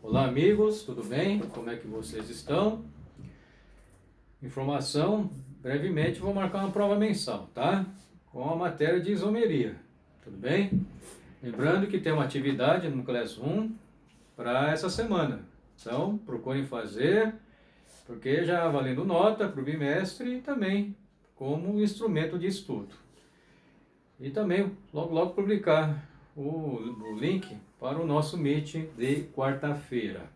Olá amigos, tudo bem? Como é que vocês estão? Informação, brevemente vou marcar uma prova mensal, tá? Com a matéria de isomeria, tudo bem? Lembrando que tem uma atividade no Class 1 para essa semana, então procurem fazer, porque já valendo nota para o bimestre e também como instrumento de estudo. E também logo publicar o link para o nosso Meet de quarta-feira.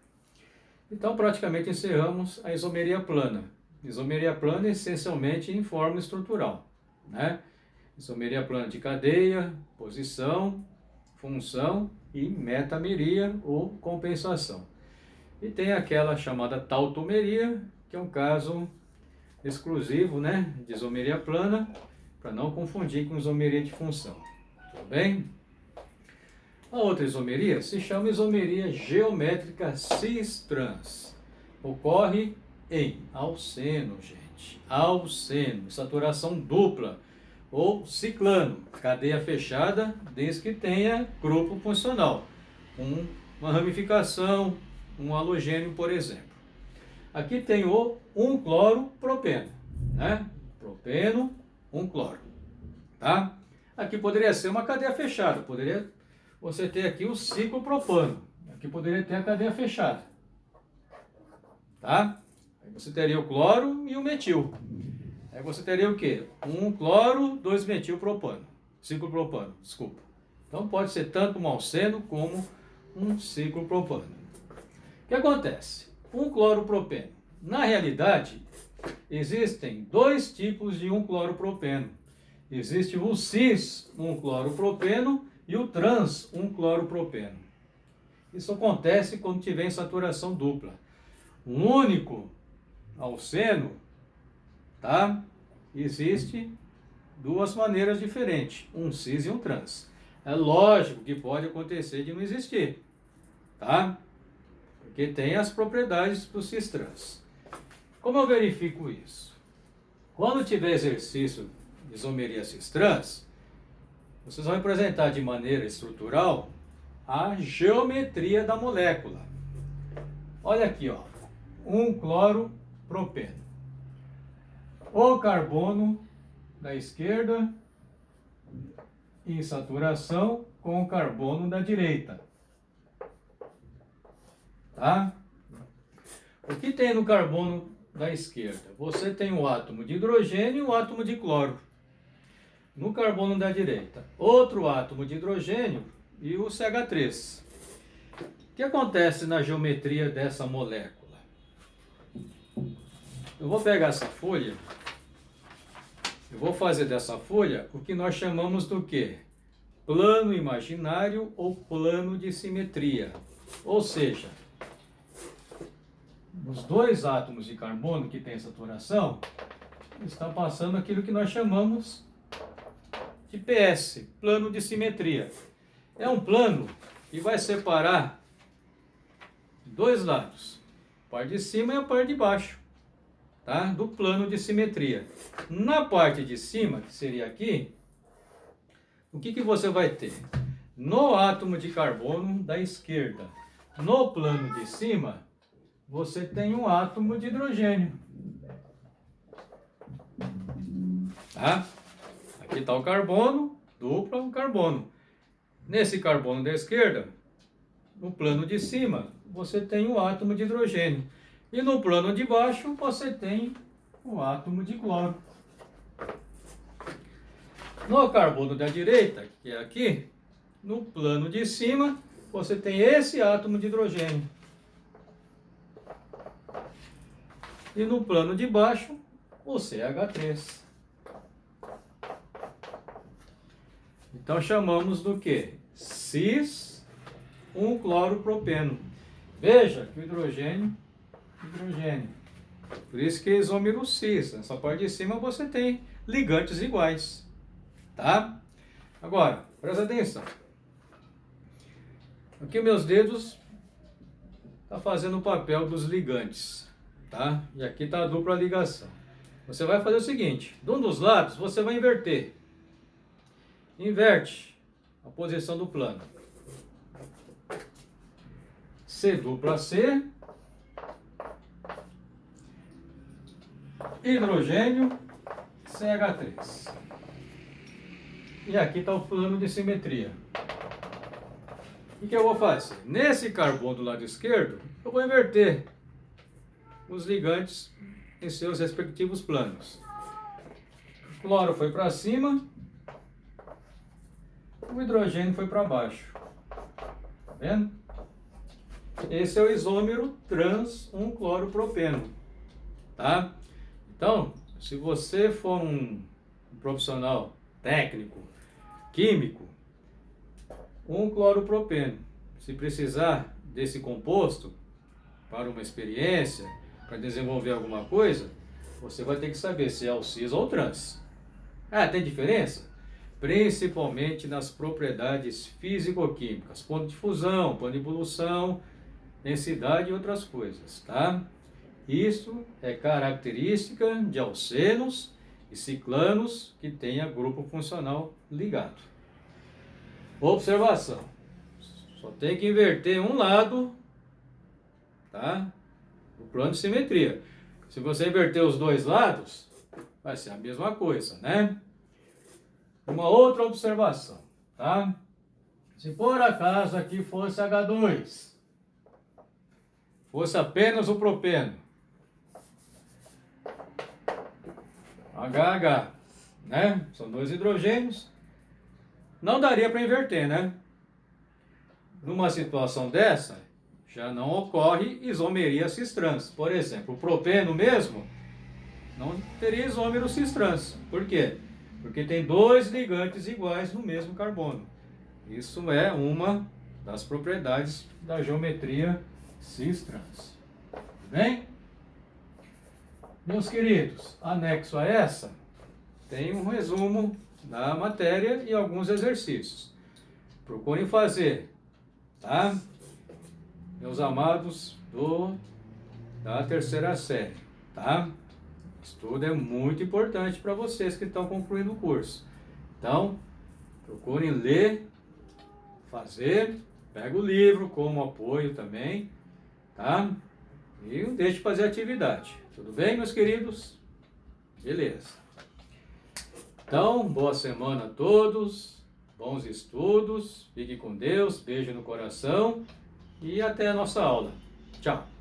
Então praticamente encerramos a isomeria plana. Isomeria plana essencialmente em forma estrutural, né? Isomeria plana de cadeia, posição, função e metameria ou compensação. E tem aquela chamada tautomeria, que é um caso exclusivo, né, de isomeria plana, para não confundir com isomeria de função. Tudo bem? A outra isomeria se chama isomeria geométrica cis-trans. Ocorre em alceno, gente. Alceno, saturação dupla ou ciclano, cadeia fechada, desde que tenha grupo funcional, uma ramificação, um halogênio, por exemplo. Aqui tem o 1-cloro-propeno, né? Propeno, 1-cloro, tá? Aqui poderia ser uma cadeia fechada, poderia você ter aqui o ciclo propano, aqui poderia ter a cadeia fechada, tá? Aí você teria o cloro e o metil. Aí você teria o quê? 1-cloro, 2-metil-propano, ciclo propano, desculpa. Então pode ser tanto um alceno como um ciclo propano. O que acontece? 1-cloro-propeno. Na realidade, existem dois tipos de 1-cloro-propeno. Existe o cis 1-cloro-propeno e o trans 1-cloro-propeno. Isso acontece quando tiver em saturação dupla. Um único alceno, tá? Existe duas maneiras diferentes, um cis e um trans. É lógico que pode acontecer de não existir, tá? Porque tem as propriedades do cis-trans. Como eu verifico isso? Quando tiver exercício de isomeria cis-trans, vocês vão representar de maneira estrutural a geometria da molécula. Olha aqui, ó, 1-cloro-propeno. O carbono da esquerda em saturação com o carbono da direita. Tá? O que tem no carbono da esquerda? Você tem o átomo de hidrogênio e o átomo de cloro. No carbono da direita, outro átomo de hidrogênio e o CH3. O que acontece na geometria dessa molécula? Eu vou pegar essa folha, eu vou fazer dessa folha o que nós chamamos do quê? Plano imaginário ou plano de simetria. Ou seja, os dois átomos de carbono que tem saturação está passando aquilo que nós chamamos de PS, plano de simetria. É um plano que vai separar dois lados, a parte de cima e a parte de baixo, tá? Do plano de simetria. Na parte de cima, que seria aqui, o que você vai ter? No átomo de carbono da esquerda, no plano de cima, você tem um átomo de hidrogênio. Tá? Aqui está o carbono, dupla um carbono. Nesse carbono da esquerda, no plano de cima, você tem o átomo de hidrogênio. E no plano de baixo, você tem o átomo de cloro. No carbono da direita, que é aqui, no plano de cima, você tem esse átomo de hidrogênio. E no plano de baixo, o CH3. Então chamamos do que? Cis 1-cloro-propeno. Veja que o hidrogênio. Por isso que é isômero cis. Nessa parte de cima você tem ligantes iguais. Tá? Agora, presta atenção. Aqui meus dedos estão fazendo o papel dos ligantes. Tá? E aqui está a dupla ligação. Você vai fazer o seguinte: de um dos lados você vai inverter. Inverte a posição do plano. C dupla C, hidrogênio, CH3. E aqui está o plano de simetria. O que eu vou fazer? Nesse carbono do lado esquerdo, eu vou inverter os ligantes em seus respectivos planos. O cloro foi para cima, o hidrogênio foi para baixo. Tá vendo? Esse é o isômero trans 1-cloropropeno. Tá? Então, se você for um profissional técnico, químico, 1-cloropropeno, se precisar desse composto para uma experiência, para desenvolver alguma coisa, você vai ter que saber se é o cis ou o trans. Ah, tem diferença? Principalmente nas propriedades físico-químicas, ponto de fusão, ponto de ebulição, densidade e outras coisas, tá? Isso é característica de alcenos e ciclanos que tenha grupo funcional ligado. Observação. Só tem que inverter um lado, tá? O plano de simetria. Se você inverter os dois lados, vai ser a mesma coisa, né? Uma outra observação, tá? Se por acaso aqui fosse H2, fosse apenas o propeno, HH, né? São dois hidrogênios. Não daria para inverter, né? Numa situação dessa, já não ocorre isomeria cis-trans. Por exemplo, o propeno mesmo não teria isômero cis-trans. Por quê? Porque tem dois ligantes iguais no mesmo carbono. Isso é uma das propriedades da geometria cis-trans. Tudo bem? Meus queridos, anexo a essa, tem um resumo da matéria e alguns exercícios. Procurem fazer, tá? Meus amados da terceira série, tá? Estudo é muito importante para vocês que estão concluindo o curso. Então, procurem ler, fazer, pega o livro como apoio também, tá? E não deixe de fazer atividade. Tudo bem, meus queridos? Beleza. Então, boa semana a todos, bons estudos, fique com Deus, beijo no coração e até a nossa aula. Tchau!